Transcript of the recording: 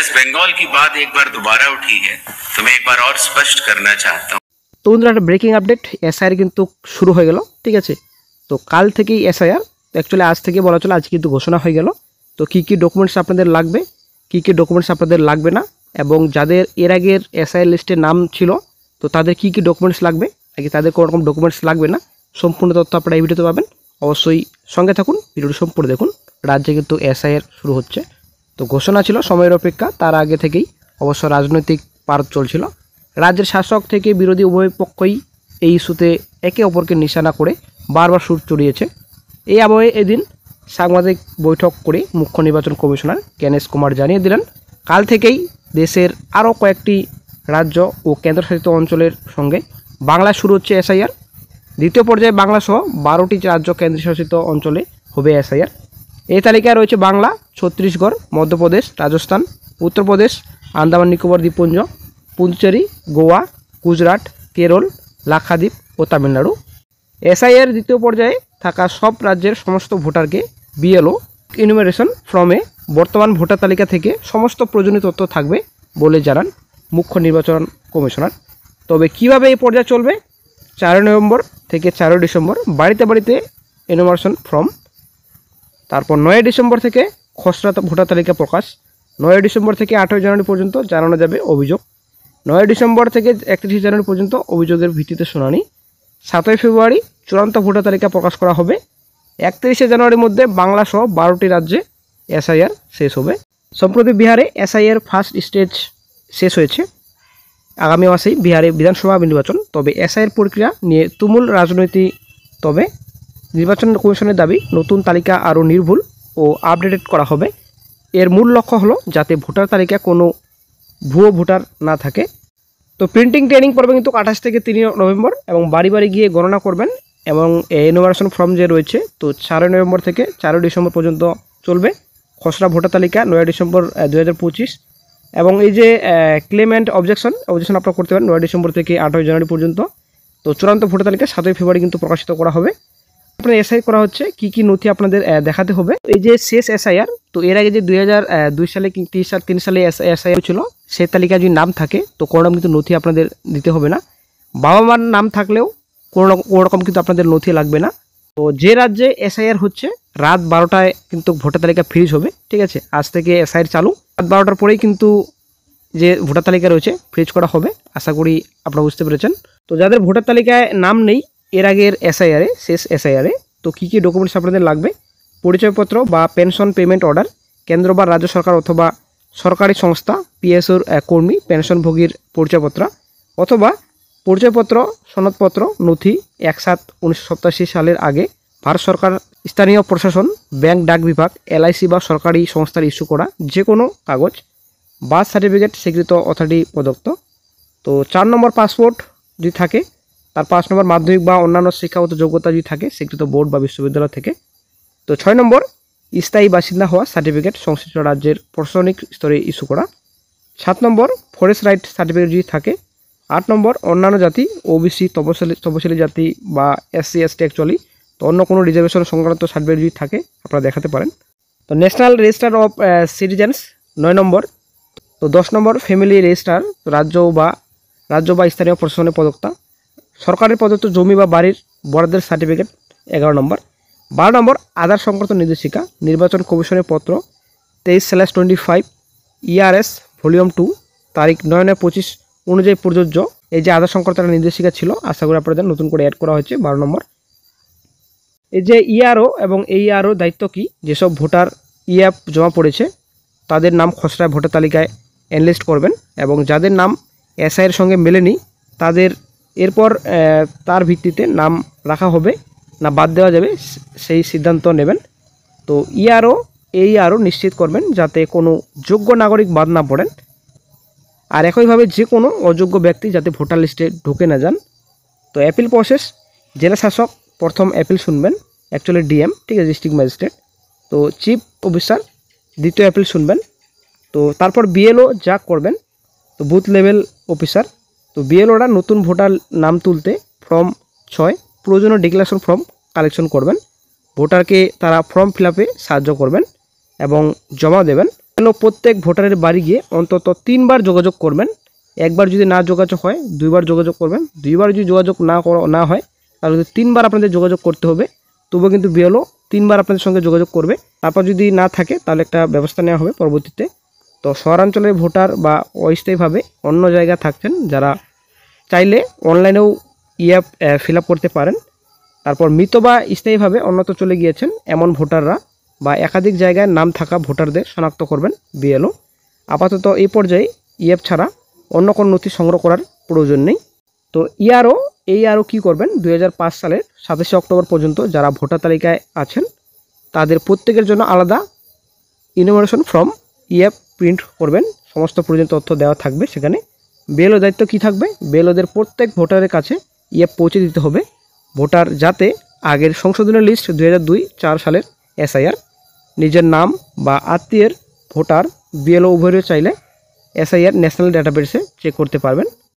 Waste Bengal की बात एक बार दोबारा उठी है तो मैं एक बार और स्पष्ट करना चाहता हूँ। তো বন্ধুরা একটা ব্রেকিং আপডেট, এসআইআর কিন্তু শুরু হয়ে গেল। ঠিক আছে, তো কাল থেকেই এসআইআর, অ্যাকচুয়ালি আজ থেকে বলা চলে, আজ কিন্তু ঘোষণা হয়ে গেল। তো কী কী ডকুমেন্টস আপনাদের লাগবে, কী কী ডকুমেন্টস আপনাদের লাগবে না, এবং যাদের এর আগের এসআইআর লিস্টে নাম ছিল তো তাদের কী কী ডকুমেন্টস লাগবে, নাকি তাদের কোনো রকম ডকুমেন্টস লাগবে না, সম্পূর্ণ তথ্য আপনারা এই ভিডিওতে পাবেন। অবশ্যই সঙ্গে থাকুন, ভিডিওটি সম্পূর্ণ দেখুন। রাজ্যে কিন্তু এসআইআর শুরু হচ্ছে। তো ঘোষণা ছিল সময়ের অপেক্ষা, তার আগে থেকেই অবশ্য রাজনৈতিক পারদ চলছিল। রাজ্যের শাসক থেকে বিরোধী উভয় পক্ষই এই ইস্যুতে একে অপরকে নিশানা করে বারবার সুর চড়িয়েছে। এই আবহে এদিন সাংবাদিক বৈঠক করে মুখ্য নির্বাচন কমিশনার জ্ঞানেশ কুমার জানিয়ে দিলেন, কাল থেকেই দেশের আরও কয়েকটি রাজ্য ও কেন্দ্রশাসিত অঞ্চলের সঙ্গে বাংলায় শুরু হচ্ছে এসআইআর। দ্বিতীয় পর্যায়ে বাংলাসহ 12টি রাজ্য কেন্দ্রশাসিত অঞ্চলে হবে এসআইআর। এই তালিকায় রয়েছে বাংলা, ছত্তিশগড়, মধ্যপ্রদেশ, রাজস্থান, উত্তরপ্রদেশ, আন্দামান নিকোবর দ্বীপপুঞ্জ, পুদুচেরি, গোয়া, গুজরাট, কেরল, লাক্ষাদ্বীপ ও তামিলনাড়ু। এসআইআর দ্বিতীয় পর্যায়ে থাকা সব রাজ্যের সমস্ত ভোটারকে বিএলও ইনুমারেশন ফর্মে বর্তমান ভোটার তালিকা থেকে সমস্ত প্রয়োজনীয় তথ্য থাকবে বলে জানান মুখ্য নির্বাচন কমিশনার। তবে কিভাবে এই পর্যায়ে চলবে, 4 নভেম্বর থেকে 4 ডিসেম্বর বাড়িতে বাড়িতে এনুমারেশন ফর্ম, তারপর 9 ডিসেম্বর থেকে খসড়া ভোটার তালিকা প্রকাশ, 9 ডিসেম্বর থেকে 8 জানুয়ারি পর্যন্ত জানানো যাবে অভিযোগ, 9 ডিসেম্বর থেকে 31 জানুয়ারি পর্যন্ত অভিযোগের ভিত্তিতে শুনানি, 7 ফেব্রুয়ারি চূড়ান্ত ভোটার তালিকা প্রকাশ করা হবে, 31 জানুয়ারির মধ্যে বাংলা সহ 12টি রাজ্যে এসআইআর শেষ হবে। সম্প্রতি বিহারে এসআইআর ফার্স্ট স্টেজ শেষ হয়েছে। আগামী মাসেই বিহারে বিধানসভা নির্বাচন। তবে এসআইআর প্রক্রিয়া নিয়ে তুমুল রাজনৈতিক। তবে নির্বাচন কমিশনের দাবি, নতুন তালিকা আরও নির্ভুল ও আপডেটেড করা হবে। এর মূল লক্ষ্য হলো যাতে ভোটার তালিকায় কোনো ভুয়ো ভোটার না থাকে। তো প্রিন্টিং ট্রেনিং পড়বে কিন্তু 28 থেকে 3 নভেম্বর, এবং বাড়ি বাড়ি গিয়ে গণনা করবেন। এবং এনুমারেশন ফর্ম যে রয়েছে তো 4 নভেম্বর থেকে 4 ডিসেম্বর পর্যন্ত চলবে। খসড়া ভোটার তালিকা 9 ডিসেম্বর 2025। এবং এই যে ক্লেম অ্যান্ড অবজেকশন আপনারা করতে পারেন 9 ডিসেম্বর থেকে 8 জানুয়ারি পর্যন্ত। তো চূড়ান্ত ভোটার তালিকা 7 ফেব্রুয়ারি কিন্তু প্রকাশিত করা হবে। আপনার এসআই করা হচ্ছে, কি কি নথি আপনাদের দেখাতে হবে। এই যে শেষ এসআইআর, তো এর আগে যে 2002 সালে 3 সালে এসআইআর ছিল, সেই তালিকায় যদি নাম থাকে তো কোনো রকম কিন্তু নথি আপনাদের দিতে হবে না। বাবা মার নাম থাকলেও কোনো রকম কিন্তু আপনাদের নথি লাগবে না। তো যে রাজ্যে এসআইআর হচ্ছে রাত 12টায় কিন্তু ভোটার তালিকা ফ্রিজ হবে। ঠিক আছে, আজ থেকে এসআইআর চালু, রাত 12টার পরেই কিন্তু যে ভোটার তালিকা রয়েছে ফ্রিজ করা হবে। আশা করি আপনারা বুঝতে পেরেছেন। তো যাদের ভোটার তালিকায় নাম নেই এর আগের এসআইআরে, শেষ এসআইআরে, তো কী কী ডকুমেন্টস আপনাদের লাগবে, পরিচয়পত্র বা পেনশন পেমেন্ট অর্ডার, কেন্দ্র বা রাজ্য সরকার অথবা সরকারি সংস্থা পিএসওর কর্মী পেনশনভোগীর পরিচয়পত্র, অথবা পরিচয়পত্র সনদপত্র নথি 1/7/1987 সালের আগে ভারত সরকার, স্থানীয় প্রশাসন, ব্যাংক, ডাক বিভাগ, এলআইসি বা সরকারি সংস্থার ইস্যু করা যে কোনো কাগজ, বার্থ সার্টিফিকেট স্বীকৃত অথরিটি প্রদত্ত। তো 4 নম্বর পাসপোর্ট যদি থাকে, তার 5 নম্বর মাধ্যমিক বা অন্যান্য শিক্ষাগত যোগ্যতা যদি থাকে স্বীকৃত বোর্ড বা বিশ্ববিদ্যালয় থেকে। তো 6 নম্বর স্থায়ী বাসিন্দা হওয়া সার্টিফিকেট সংশ্লিষ্ট রাজ্যের প্রশাসনিক স্তরে ইস্যু করা। 7 নম্বর ফরেস্ট রাইট সার্টিফিকেট যদি থাকে। 8 নম্বর অন্যান্য জাতি, ওবিসি, তপশিলি জাতি বা এসসি এসটি অ্যাকচুয়ালি, তো অন্য কোনো রিজার্ভেশন সংক্রান্ত সার্টিফিকেট যদি থাকে আপনারা দেখাতে পারেন। তো ন্যাশনাল রেজিস্টার অফ সিটিজেন্স 9 নম্বর। তো 10 নম্বর ফ্যামিলি রেজিস্টার, রাজ্য বা স্থানীয় প্রশাসনের প্রদত্ত সরকারের প্রদত্ত জমি বা বাড়ির বরাদ্দের সার্টিফিকেট 11 নম্বর। 12 নম্বর আধার সংক্রান্ত নির্দেশিকা, নির্বাচন কমিশনের পত্র 23/25 ERS ভলিউম 2 তারিখ 9/9/25 অনুযায়ী প্রযোজ্য। এই যে আধার সংক্রান্ত নির্দেশিকা ছিল, আশা করি আপনাদের নতুন করে অ্যাড করা হয়েছে। 12 নম্বর এই যে ইআরও এবং এইআরও দায়িত্ব কি, যেসব ভোটার ইএফ জমা পড়েছে তাদের নাম খসড়া ভোটার তালিকায় এনলিস্ট করবেন, এবং যাদের নাম এসআইয়ের সঙ্গে মেলেনি তাদের এরপর তার ভিত্তিতে নাম রাখা হবে না বাদ দেওয়া যাবে সেই সিদ্ধান্ত নেবেন। তো এইআরও নিশ্চিত করবেন যাতে কোনো যোগ্য নাগরিক বাদ না পড়েন, আর একইভাবে যে কোনো অযোগ্য ব্যক্তি যাতে ভোটার লিস্টে ঢুকে না যান। তো অ্যাপিল প্রসেস, জেলা শাসক প্রথম অ্যাপিল শুনবেন, অ্যাকচুয়ালি ডিএম, ঠিক আছে, ডিস্ট্রিক্ট ম্যাজিস্ট্রেট। তো চিফ অফিসার দ্বিতীয় অ্যাপিল শুনবেন। তো তারপর বিএলও যা করবেন, তো বুথ লেভেল অফিসার। তো বিএলওরা নতুন ভোটার নাম তুলতে ফর্ম 6 প্রয়োজনীয় ডিক্লারেশন ফর্ম কালেকশন করবেন। ভোটারকে তারা ফর্ম ফিল আপে সাহায্য করবেন এবং জমা দেবেন। প্রত্যেক ভোটারের বাড়ি গিয়ে অন্তত 3 বার যোগাযোগ করবেন। একবার যদি না যোগাযোগ হয় 2 বার যোগাযোগ করবেন। 2 বার যদি যোগাযোগ না হয় তাহলে 3 বার আপনাদের যোগাযোগ করতে হবে। তবুও কিন্তু বিএলও 3 বার আপনাদের সঙ্গে যোগাযোগ করবে। তারপর যদি না থাকে তাহলে একটা ব্যবস্থা নেওয়া হবে পরবর্তীতে। তো শহরাঞ্চলের ভোটার বা অস্থায়ীভাবে অন্য জায়গায় থাকছেন যারা চাইলে অনলাইনেও ইএফ ফিল আপ করতে পারেন। তারপর মৃত বা স্থায়ীভাবে অন্যত্র চলে গিয়েছেন এমন ভোটাররা বা একাধিক জায়গায় নাম থাকা ভোটারদের শনাক্ত করবেন বিএলও। আপাতত এই পর্যায়ে ইএফ ছাড়া অন্য কোনো নথি সংগ্রহ করার প্রয়োজন নেই। তো আরও কী করবেন, 2005 সালের 27শে অক্টোবর পর্যন্ত যারা ভোটার তালিকায় আছেন তাদের প্রত্যেকের জন্য আলাদা ইনুমারেশন ফর্ম ইএফ প্রিন্ট করবেন। সমস্ত প্রয়োজনীয় তথ্য দেওয়া থাকবে সেখানে। বিএলও দায়িত্ব কী থাকবে, বিএলওদের প্রত্যেক ভোটারের কাছে ইএফ পৌঁছে দিতে হবে। ভোটার যাতে আগের সংশোধনের লিস্ট 2002-4 সালের এসআইআর, নিজের নাম বা আত্মীয়ের ভোটার বিএলও উভয়ের চাইলে এসআইআর ন্যাশনাল ডাটাবেসে চেক করতে পারবেন।